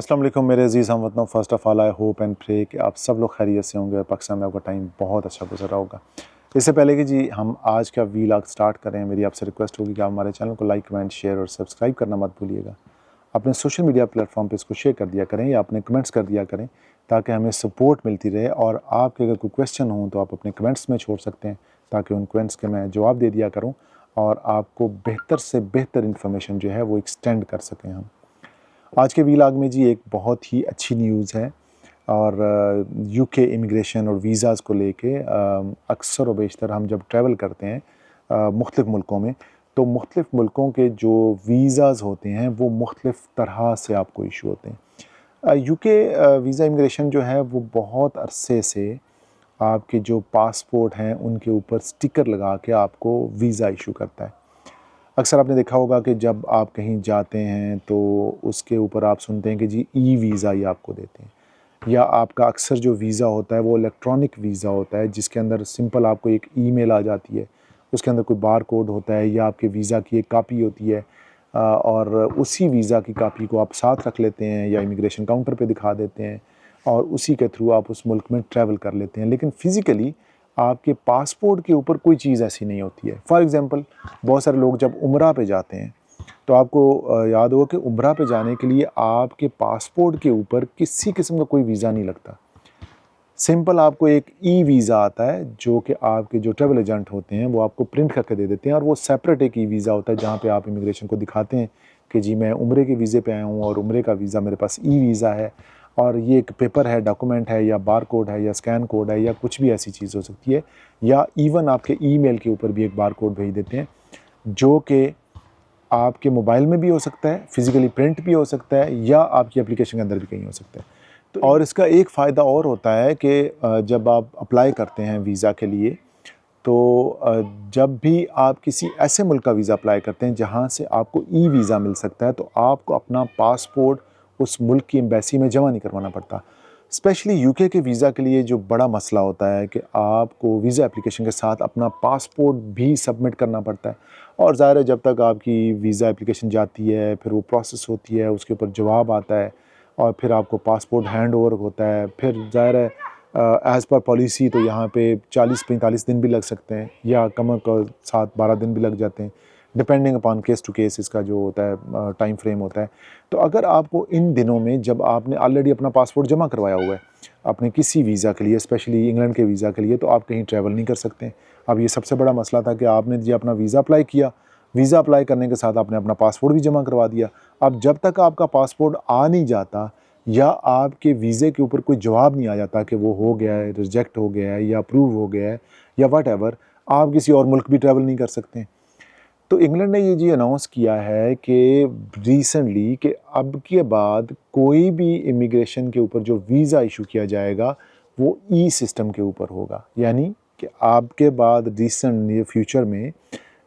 अस्सलाम वालेकुम मेरे अजीज़ हमवतनों। First of all I hope and pray कि आप सब लोग खैरियत से होंगे। पाकिस्तान में आपका टाइम बहुत अच्छा गुजर रहा होगा। इससे पहले कि जी हम आज का व्लॉग स्टार्ट करें, मेरी आपसे रिक्वेस्ट होगी कि आप हमारे चैनल को लाइक, कमेंट, शेयर और सब्सक्राइब करना मत भूलिएगा। अपने सोशल मीडिया प्लेटफॉर्म पे इसको शेयर कर दिया करें या अपने कमेंट्स कर दिया करें ताकि हमें सपोर्ट मिलती रहे। और आपके अगर कोई क्वेश्चन हो तो आप अपने कमेंट्स में छोड़ सकते हैं ताकि उन कमेंट्स के मैं जवाब दे दिया करूँ और आपको बेहतर से बेहतर इन्फॉर्मेशन जो है वो एक्सटेंड कर सकें हम। आज के व्लॉग में जी एक बहुत ही अच्छी न्यूज़ है और यूके इमिग्रेशन और वीज़ाज़ को लेके अक्सर व बेशतर हम जब ट्रैवल करते हैं मुख्तलिफ़ मुल्कों में, तो मुख्तलिफ़ मुल्कों के जो वीज़ाज़ होते हैं वो मुख्तलिफ़ तरह से आपको इशू होते हैं। यूके वीज़ा इमिग्रेशन जो है वो बहुत अरसे से आपके जो पासपोर्ट हैं उनके ऊपर स्टिकर लगा के आपको वीज़ा इशू करता है। अक्सर आपने देखा होगा कि जब आप कहीं जाते हैं तो उसके ऊपर आप सुनते हैं कि जी ई वीज़ा ही आपको देते हैं, या आपका अक्सर जो वीज़ा होता है वो इलेक्ट्रॉनिक वीज़ा होता है जिसके अंदर सिंपल आपको एक ईमेल आ जाती है, उसके अंदर कोई बार कोड होता है या आपके वीज़ा की एक कापी होती है और उसी वीज़ा की कापी को आप साथ रख लेते हैं या इमिग्रेशन काउंटर पे दिखा देते हैं और उसी के थ्रू आप उस मुल्क में ट्रैवल कर लेते हैं। लेकिन फ़िज़िकली आपके पासपोर्ट के ऊपर कोई चीज़ ऐसी नहीं होती है। फॉर एग्ज़ाम्पल बहुत सारे लोग जब उम्रा पे जाते हैं तो आपको याद होगा कि उम्रा पे जाने के लिए आपके पासपोर्ट के ऊपर किसी किस्म का कोई वीज़ा नहीं लगता। सिंपल आपको एक ई वीज़ा आता है जो कि आपके जो ट्रैवल एजेंट होते हैं वो आपको प्रिंट करके दे देते हैं और वो सेपरेट एक ई वीज़ा होता है जहाँ पे आप इमिग्रेशन को दिखाते हैं कि जी मैं उम्रे के वीज़े पे आया हूँ और उम्रे का वीज़ा मेरे पास ई वीज़ा है और ये एक पेपर है, डॉक्यूमेंट है या बार कोड है या स्कैन कोड है या कुछ भी ऐसी चीज़ हो सकती है, या इवन आपके ईमेल के ऊपर भी एक बार कोड भेज देते हैं जो कि आपके मोबाइल में भी हो सकता है, फिज़िकली प्रिंट भी हो सकता है या आपकी एप्लीकेशन के अंदर भी कहीं हो सकता है। तो और इसका एक फ़ायदा और होता है कि जब आप अप्लाई करते हैं वीज़ा के लिए तो जब भी आप किसी ऐसे मुल्क का वीज़ा अप्लाई करते हैं जहाँ से आपको ई वीज़ा मिल सकता है तो आपको अपना पासपोर्ट उस मुल्क की एम्बेसी में जमा नहीं करवाना पड़ता। स्पेशली यूके के वीज़ा के लिए जो बड़ा मसला होता है कि आपको वीज़ा एप्लीकेशन के साथ अपना पासपोर्ट भी सबमिट करना पड़ता है और ज़ाहिर है जब तक आपकी वीज़ा एप्लीकेशन जाती है फिर वो प्रोसेस होती है, उसके ऊपर जवाब आता है और फिर आपको पासपोर्ट हैंड ओवर होता है। फिर ज़ाहिर है एज़ पर पॉलिसी तो यहाँ पे 40-45 दिन भी लग सकते हैं या कम 7-12 दिन भी लग जाते हैं, depending upon case to case इसका जो होता है टाइम फ्रेम होता है। तो अगर आपको इन दिनों में जब आपने ऑलरेडी अपना पासपोर्ट जमा करवाया हुआ है अपने किसी वीज़ा के लिए, स्पेशली इंग्लैंड के वीज़ा के लिए, तो आप कहीं ट्रैवल नहीं कर सकते। अब ये सबसे बड़ा मसला था कि आपने जी अपना वीज़ा अप्लाई किया, वीज़ा अप्लाई करने के साथ आपने अपना पासपोर्ट भी जमा करवा दिया। अब जब तक आपका पासपोर्ट आ नहीं जाता या आपके वीज़े के ऊपर कोई जवाब नहीं आ जाता कि वो हो गया है, रिजेक्ट हो गया है या अप्रूव हो गया है या व्हाटएवर, आप किसी और मुल्क भी ट्रैवल नहीं कर सकते। तो इंग्लैंड ने ये जी अनाउंस किया है कि रिसेंटली कि अब के बाद कोई भी इमिग्रेशन के ऊपर जो वीज़ा इशू किया जाएगा वो ई सिस्टम के ऊपर होगा। यानी कि आपके बाद रिसेंट नियर फ्यूचर में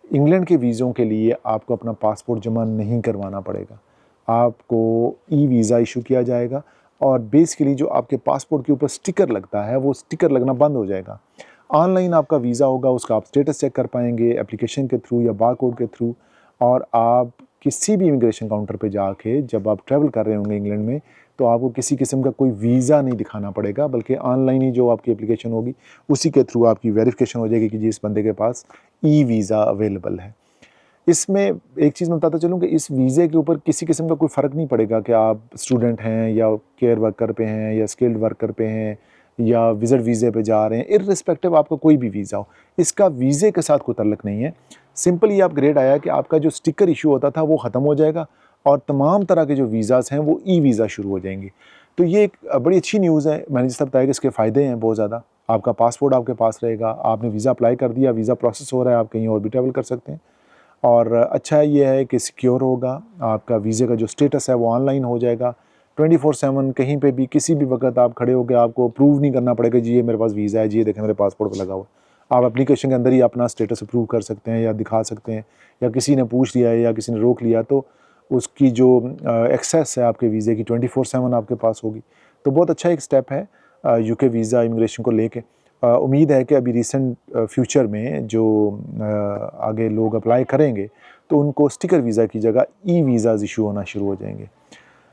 इंग्लैंड के वीज़ों के लिए आपको अपना पासपोर्ट जमा नहीं करवाना पड़ेगा, आपको ई वीज़ा इशू किया जाएगा और बेसिकली जो आपके पासपोर्ट के ऊपर स्टिकर लगता है वो स्टिकर लगना बंद हो जाएगा। ऑनलाइन आपका वीज़ा होगा, उसका आप स्टेटस चेक कर पाएंगे एप्लीकेशन के थ्रू या बार कोड के थ्रू, और आप किसी भी इमिग्रेशन काउंटर पे जाके जब आप ट्रैवल कर रहे होंगे इंग्लैंड में तो आपको किसी किस्म का कोई वीज़ा नहीं दिखाना पड़ेगा, बल्कि ऑनलाइन ही जो आपकी एप्लीकेशन होगी उसी के थ्रू आपकी वेरिफिकेशन हो जाएगी कि जी इस बंदे के पास ई वीज़ा अवेलेबल है। इसमें एक चीज़ मैं बताता चलूँ कि इस वीज़े के ऊपर किसी किस्म का कोई फ़र्क नहीं पड़ेगा कि आप स्टूडेंट हैं या केयर वर्कर पे हैं या स्किल्ड वर्कर पे हैं या विज़िट वीज़े पे जा रहे हैं, इर्रिस्पेक्टिव आपका कोई भी वीज़ा हो, इसका वीज़े के साथ कोई ताल्लुक नहीं है। सिंपल ये अपग्रेड आया कि आपका जो स्टिकर इशू होता था वो ख़त्म हो जाएगा और तमाम तरह के जो वीज़ाज़ हैं वो ई वीज़ा शुरू हो जाएंगे। तो ये एक बड़ी अच्छी न्यूज़ है। मैंने जिस तरह बताया कि इसके फ़ायदे हैं बहुत ज़्यादा। आपका पासपोर्ट आपके पास रहेगा, आपने वीज़ा अप्लाई कर दिया, वीज़ा प्रोसेस हो रहा है, आप कहीं और भी ट्रैवल कर सकते हैं। और अच्छा ये है कि सिक्योर होगा, आपका वीज़े का जो स्टेटस है वो ऑनलाइन हो जाएगा 24/7, कहीं पे भी किसी भी वक्त आप खड़े होकर आपको प्रूव नहीं करना पड़ेगा जी ये मेरे पास वीज़ा है, जी ये देखें मेरे पासपोर्ट पे लगा हुआ। आप एप्लीकेशन के अंदर ही अपना स्टेटस अप्रूव कर सकते हैं या दिखा सकते हैं, या किसी ने पूछ लिया है या किसी ने रोक लिया तो उसकी जो एक्सेस है आपके वीज़े की 24/7 आपके पास होगी। तो बहुत अच्छा एक स्टेप है यूके वीज़ा इमिग्रेशन को लेके। उम्मीद है कि अभी रिसेंट फ्यूचर में जो आगे लोग अप्लाई करेंगे तो उनको स्टिकर वीज़ा की जगह ई वीज़ाज़ इशू होना शुरू हो जाएंगे।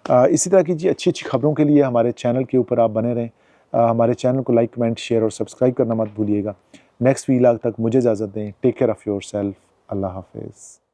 इसी तरह की जी अच्छी अच्छी खबरों के लिए हमारे चैनल के ऊपर आप बने रहें। हमारे चैनल को लाइक, कमेंट, शेयर और सब्सक्राइब करना मत भूलिएगा। नेक्स्ट वीलॉग तक मुझे इजाज़त दें। Take care of your self. अल्लाह हाफिज़।